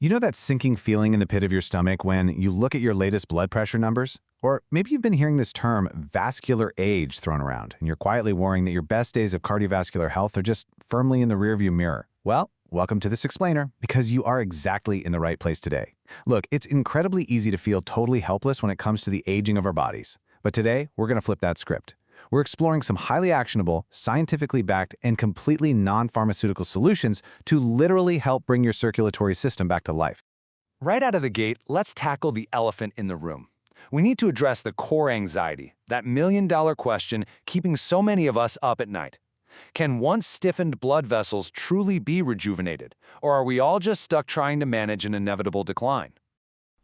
You know that sinking feeling in the pit of your stomach when you look at your latest blood pressure numbers? Or maybe you've been hearing this term vascular age thrown around, and you're quietly worrying that your best days of cardiovascular health are just firmly in the rearview mirror. Well, welcome to this explainer, because you are exactly in the right place today. Look, it's incredibly easy to feel totally helpless when it comes to the aging of our bodies. But today, we're going to flip that script. We're exploring some highly actionable, scientifically backed, and completely non-pharmaceutical solutions to literally help bring your circulatory system back to life. Right out of the gate, let's tackle the elephant in the room. We need to address the core anxiety, that million-dollar question keeping so many of us up at night. Can once stiffened blood vessels truly be rejuvenated, or are we all just stuck trying to manage an inevitable decline?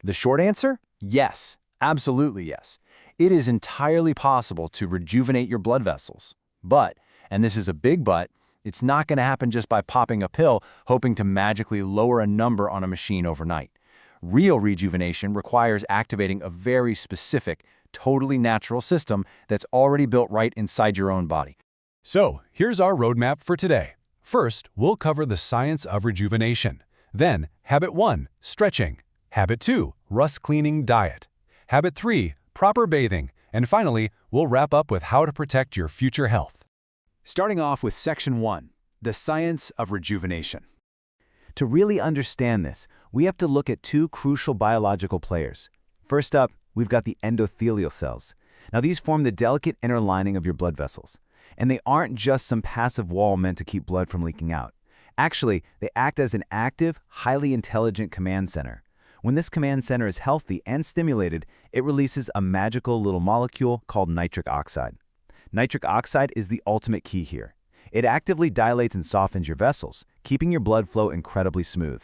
The short answer? Yes. Absolutely yes. It is entirely possible to rejuvenate your blood vessels. But, and this is a big but, it's not going to happen just by popping a pill hoping to magically lower a number on a machine overnight. Real rejuvenation requires activating a very specific, totally natural system that's already built right inside your own body. So, here's our roadmap for today. First, we'll cover the science of rejuvenation. Then, Habit 1, stretching. Habit 2, rust-cleaning diet. Habit 3, proper bathing. And finally, we'll wrap up with how to protect your future health. Starting off with Section 1, the science of rejuvenation. To really understand this, we have to look at two crucial biological players. First up, we've got the endothelial cells. Now, these form the delicate inner lining of your blood vessels. And they aren't just some passive wall meant to keep blood from leaking out. Actually, they act as an active, highly intelligent command center. When this command center is healthy and stimulated, it releases a magical little molecule called nitric oxide. Nitric oxide is the ultimate key here. It actively dilates and softens your vessels, keeping your blood flow incredibly smooth.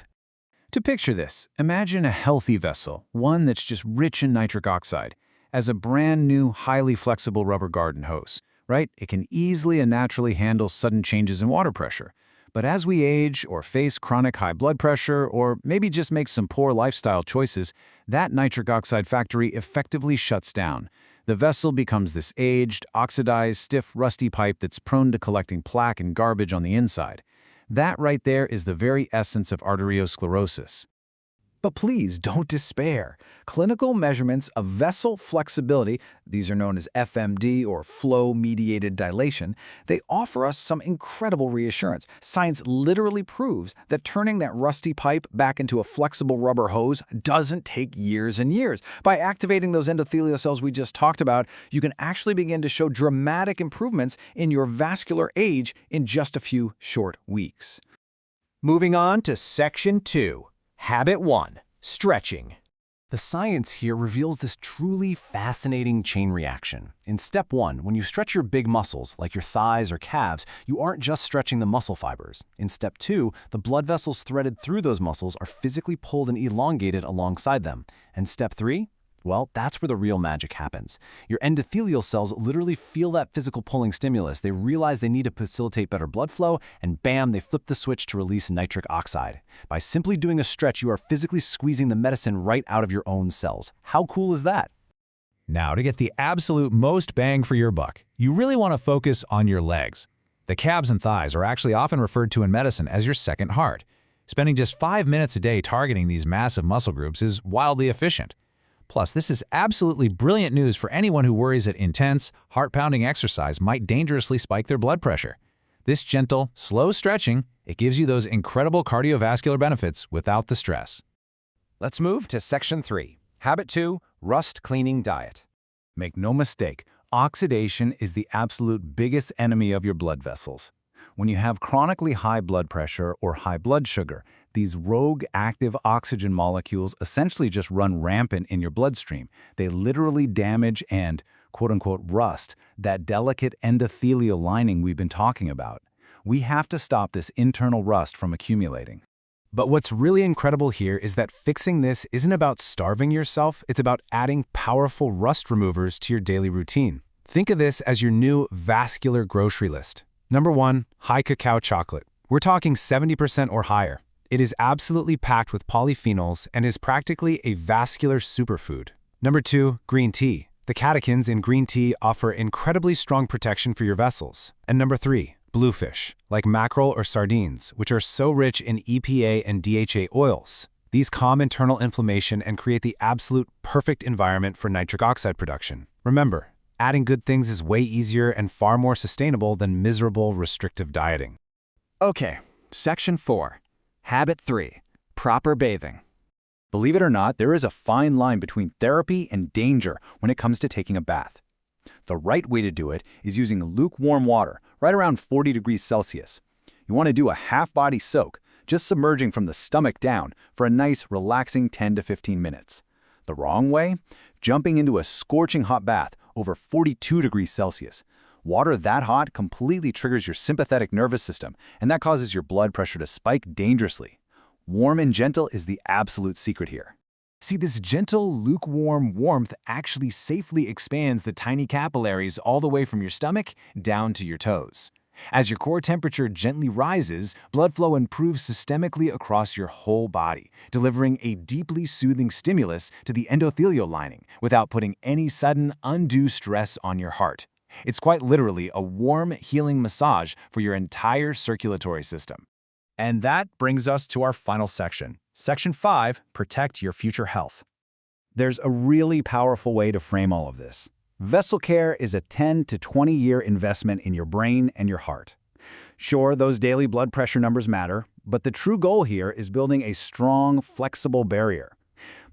To picture this, imagine a healthy vessel, one that's just rich in nitric oxide, as a brand new, highly flexible rubber garden hose, right? It can easily and naturally handle sudden changes in water pressure. But as we age or face chronic high blood pressure or maybe just make some poor lifestyle choices, that nitric oxide factory effectively shuts down. The vessel becomes this aged, oxidized, stiff, rusty pipe that's prone to collecting plaque and garbage on the inside. That right there is the very essence of arteriosclerosis. But please don't despair. Clinical measurements of vessel flexibility, these are known as FMD or flow-mediated dilation, they offer us some incredible reassurance. Science literally proves that turning that rusty pipe back into a flexible rubber hose doesn't take years and years. By activating those endothelial cells we just talked about, you can actually begin to show dramatic improvements in your vascular age in just a few short weeks. Moving on to Section 2. Habit 1, stretching. The science here reveals this truly fascinating chain reaction. In step 1, when you stretch your big muscles, like your thighs or calves, you aren't just stretching the muscle fibers. In step 2, the blood vessels threaded through those muscles are physically pulled and elongated alongside them. And step 3? Well, that's where the real magic happens. Your endothelial cells literally feel that physical pulling stimulus. They realize they need to facilitate better blood flow, and bam, they flip the switch to release nitric oxide. By simply doing a stretch, you are physically squeezing the medicine right out of your own cells. How cool is that? Now, to get the absolute most bang for your buck, you really want to focus on your legs. The calves and thighs are actually often referred to in medicine as your second heart. Spending just 5 minutes a day targeting these massive muscle groups is wildly efficient. Plus, this is absolutely brilliant news for anyone who worries that intense, heart-pounding exercise might dangerously spike their blood pressure. This gentle, slow stretching, it gives you those incredible cardiovascular benefits without the stress. Let's move to Section 3. Habit 2, rust-cleaning diet. Make no mistake, oxidation is the absolute biggest enemy of your blood vessels. When you have chronically high blood pressure or high blood sugar, these rogue active oxygen molecules essentially just run rampant in your bloodstream. They literally damage and, quote-unquote, rust that delicate endothelial lining we've been talking about. We have to stop this internal rust from accumulating. But what's really incredible here is that fixing this isn't about starving yourself, it's about adding powerful rust removers to your daily routine. Think of this as your new vascular grocery list. Number 1, high cacao chocolate. We're talking 70% or higher. It is absolutely packed with polyphenols and is practically a vascular superfood. Number 2, green tea. The catechins in green tea offer incredibly strong protection for your vessels. And number 3, bluefish, like mackerel or sardines, which are so rich in EPA and DHA oils. These calm internal inflammation and create the absolute perfect environment for nitric oxide production. Remember, adding good things is way easier and far more sustainable than miserable, restrictive dieting. Okay, Section 4. Habit 3. Proper bathing. Believe it or not, there is a fine line between therapy and danger when it comes to taking a bath. The right way to do it is using lukewarm water, right around 40 degrees Celsius. You want to do a half-body soak, just submerging from the stomach down for a nice, relaxing 10 to 15 minutes. The wrong way? Jumping into a scorching hot bath over 42 degrees Celsius. Water that hot completely triggers your sympathetic nervous system, and that causes your blood pressure to spike dangerously. Warm and gentle is the absolute secret here. See, this gentle, lukewarm warmth actually safely expands the tiny capillaries all the way from your stomach down to your toes. As your core temperature gently rises, blood flow improves systemically across your whole body, delivering a deeply soothing stimulus to the endothelial lining without putting any sudden, undue stress on your heart. It's quite literally a warm, healing massage for your entire circulatory system. And that brings us to our final section. Section 5, Protect Your Future Health. There's a really powerful way to frame all of this. Vessel care is a 10 to 20-year investment in your brain and your heart. Sure, those daily blood pressure numbers matter, but the true goal here is building a strong, flexible barrier.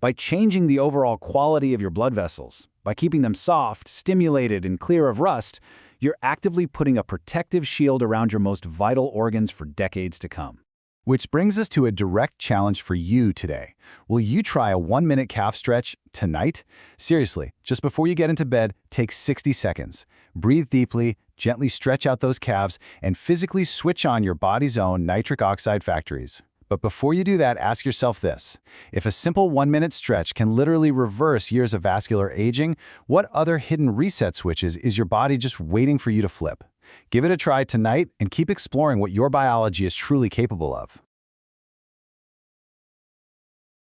By changing the overall quality of your blood vessels, by keeping them soft, stimulated, and clear of rust, you're actively putting a protective shield around your most vital organs for decades to come. Which brings us to a direct challenge for you today. Will you try a 1-minute calf stretch tonight? Seriously, just before you get into bed, take 60 seconds. Breathe deeply, gently stretch out those calves, and physically switch on your body's own nitric oxide factories. But before you do that, ask yourself this. If a simple 1-minute stretch can literally reverse years of vascular aging, what other hidden reset switches is your body just waiting for you to flip? Give it a try tonight and keep exploring what your biology is truly capable of.